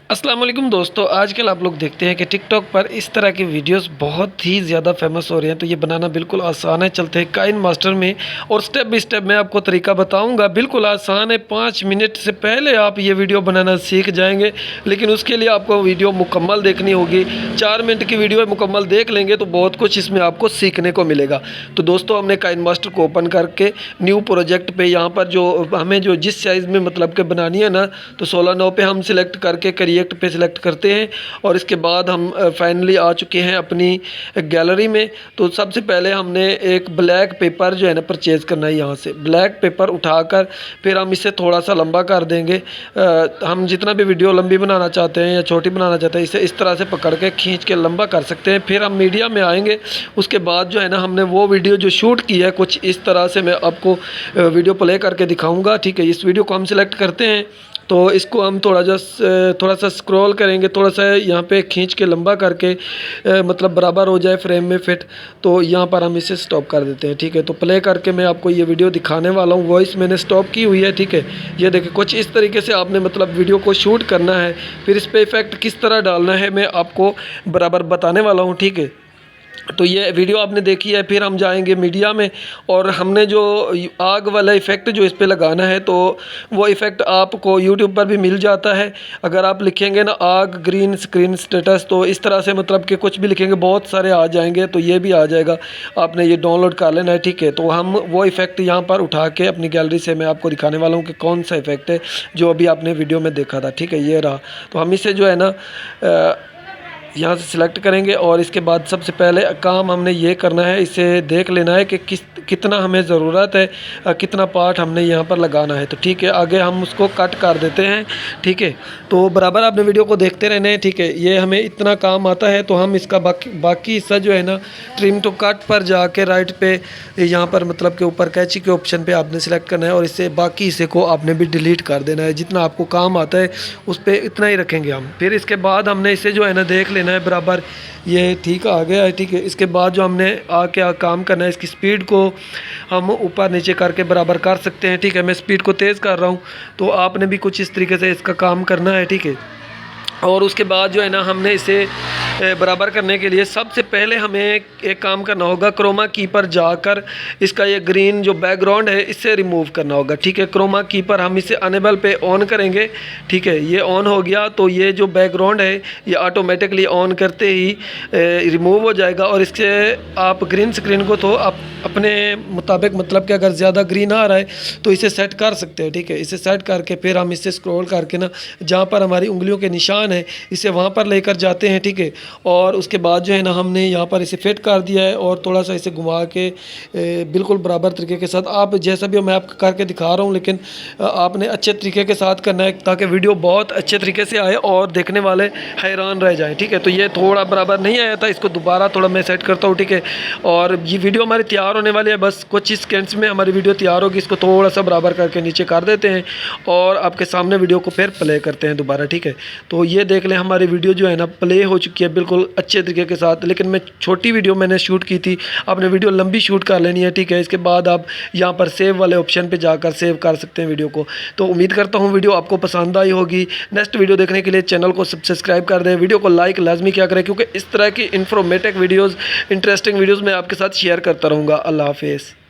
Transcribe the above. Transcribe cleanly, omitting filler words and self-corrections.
अस्सलाम वालेकुम दोस्तों, आजकल आप लोग देखते हैं कि टिकटॉक पर इस तरह की वीडियोस बहुत ही ज़्यादा फेमस हो रही हैं। तो ये बनाना बिल्कुल आसान है। चलते हैं काइन मास्टर में और स्टेप बाय स्टेप मैं आपको तरीका बताऊंगा। बिल्कुल आसान है, 5 मिनट से पहले आप ये वीडियो बनाना सीख जाएंगे। लेकिन उसके लिए आपको वीडियो मुकम्मल देखनी होगी। 4 मिनट की वीडियो मुकम्मल देख लेंगे तो बहुत कुछ इसमें आपको सीखने को मिलेगा। तो दोस्तों, हमने काइन मास्टर को ओपन करके न्यू प्रोजेक्ट पे यहाँ पर जो हमें जो जिस साइज़ में मतलब के बनानी है ना, तो 16:9 पे हम सिलेक्ट करके क्रिएट पे सिलेक्ट करते हैं। और इसके बाद हम फाइनली आ चुके हैं अपनी गैलरी में। तो सबसे पहले हमने एक ब्लैक पेपर जो है ना परचेज़ करना है। यहाँ से ब्लैक पेपर उठाकर फिर हम इसे थोड़ा सा लंबा कर देंगे। हम जितना भी वीडियो लंबी बनाना चाहते हैं या छोटी बनाना चाहते हैं, इसे इस तरह से पकड़ के खींच के लंबा कर सकते हैं। फिर हम मीडिया में आएंगे। उसके बाद जो है ना, हमने वो वीडियो जो शूट की है कुछ इस तरह से मैं आपको वीडियो प्ले करके दिखाऊंगा। ठीक है, इस वीडियो को हम सिलेक्ट करते हैं। तो इसको हम थोड़ा सा स्क्रॉल करेंगे, थोड़ा सा यहाँ पे खींच के लंबा करके मतलब बराबर हो जाए फ्रेम में फिट। तो यहाँ पर हम इसे स्टॉप कर देते हैं। ठीक है, तो प्ले करके मैं आपको ये वीडियो दिखाने वाला हूँ। वॉइस मैंने स्टॉप की हुई है। ठीक है, ये देखिए कुछ इस तरीके से आपने मतलब वीडियो को शूट करना है। फिर इस पर इफ़ेक्ट किस तरह डालना है मैं आपको बराबर बताने वाला हूँ। ठीक है, तो ये वीडियो आपने देखी है। फिर हम जाएंगे मीडिया में और हमने जो आग वाला इफ़ेक्ट जो इस पे लगाना है, तो वो इफ़ेक्ट आपको यूट्यूब पर भी मिल जाता है। अगर आप लिखेंगे ना आग ग्रीन स्क्रीन स्टेटस, तो इस तरह से मतलब कि कुछ भी लिखेंगे बहुत सारे आ जाएंगे। तो ये भी आ जाएगा, आपने ये डाउनलोड कर लेना है। ठीक है, तो हम वो इफ़ेक्ट यहाँ पर उठा के अपनी गैलरी से मैं आपको दिखाने वाला हूँ कि कौन सा इफ़ेक्ट है जो अभी आपने वीडियो में देखा था। ठीक है, ये रहा। तो हम इसे जो है ना यहाँ से सिलेक्ट करेंगे और इसके बाद सबसे पहले काम हमने ये करना है, इसे देख लेना है कि कितना हमें ज़रूरत है, कितना पार्ट हमने यहाँ पर लगाना है। तो ठीक है, आगे हम उसको कट कर देते हैं। ठीक है, तो बराबर आपने वीडियो को देखते रहना है। ठीक है, ये हमें इतना काम आता है। तो हम इसका बाकी हिस्सा जो है ना, ट्रिम टू कट पर जाके राइट पे यहाँ पर मतलब के ऊपर कैची के ऑप्शन पे आपने सिलेक्ट करना है और इससे बाकी हिस्से को आपने भी डिलीट कर देना है। जितना आपको काम आता है उस पर इतना ही रखेंगे हम। फिर इसके बाद हमने इसे जो है ना देख लेना है बराबर, ये ठीक आ गया है। ठीक है, इसके बाद जो हमने आके काम करना है, इसकी स्पीड को हम ऊपर नीचे करके बराबर कर सकते हैं। ठीक है, मैं स्पीड को तेज़ कर रहा हूँ, तो आपने भी कुछ इस तरीके से इसका काम करना है। ठीक है, और उसके बाद जो है ना, हमने इसे बराबर करने के लिए सबसे पहले हमें एक काम करना होगा। क्रोमा की पर जाकर इसका ये ग्रीन जो बैकग्राउंड है इसे रिमूव करना होगा। ठीक है, क्रोमा की पर हम इसे अनेबल पे ऑन करेंगे। ठीक है, ये ऑन हो गया तो ये जो बैकग्राउंड है ये ऑटोमेटिकली ऑन करते ही रिमूव हो जाएगा। और इसके आप ग्रीन स्क्रीन को तो आप अपने मुताबिक मतलब कि अगर ज़्यादा ग्रीन आ रहा है तो इसे सेट कर सकते हैं। ठीक है, इसे सेट करके फिर हम इसे स्क्रॉल करके ना, जहाँ पर हमारी उंगलियों के निशान है इसे वहाँ पर लेकर जाते हैं। ठीक है, और उसके बाद जो है ना, हमने यहाँ पर इसे फिट कर दिया है और थोड़ा सा इसे घुमा के बिल्कुल बराबर तरीके के साथ, आप जैसा भी मैं आपको करके दिखा रहा हूँ, लेकिन आपने अच्छे तरीके के साथ करना है ताकि वीडियो बहुत अच्छे तरीके से आए और देखने वाले हैरान रह जाएँ। ठीक है, तो ये थोड़ा बराबर नहीं आया था, इसको दोबारा थोड़ा मैं सेट करता हूँ। ठीक है, और ये वीडियो हमारी तैयार होने वाली है, बस कुछ ही सेकेंड्स में हमारी वीडियो तैयार होगी। इसको थोड़ा सा बराबर करके नीचे कर देते हैं और आपके सामने वीडियो को फिर प्ले करते हैं दोबारा। ठीक है, तो ये देख लें हमारी वीडियो जो है ना प्ले हो चुकी है बिल्कुल अच्छे तरीके के साथ। लेकिन मैं छोटी वीडियो मैंने शूट की थी, आपने वीडियो लंबी शूट कर लेनी है। ठीक है, इसके बाद आप यहाँ पर सेव वाले ऑप्शन पे जाकर सेव कर सकते हैं वीडियो को। तो उम्मीद करता हूँ वीडियो आपको पसंद आई होगी। नेक्स्ट वीडियो देखने के लिए चैनल को सब्सक्राइब कर दें, वीडियो को लाइक लाजमी क्या करें, क्योंकि इस तरह की इन्फॉर्मेटिव वीडियोज़, इंटरेस्टिंग वीडियोज़ मैं आपके साथ शेयर करता रहूँगा। अल्लाह हाफिज़।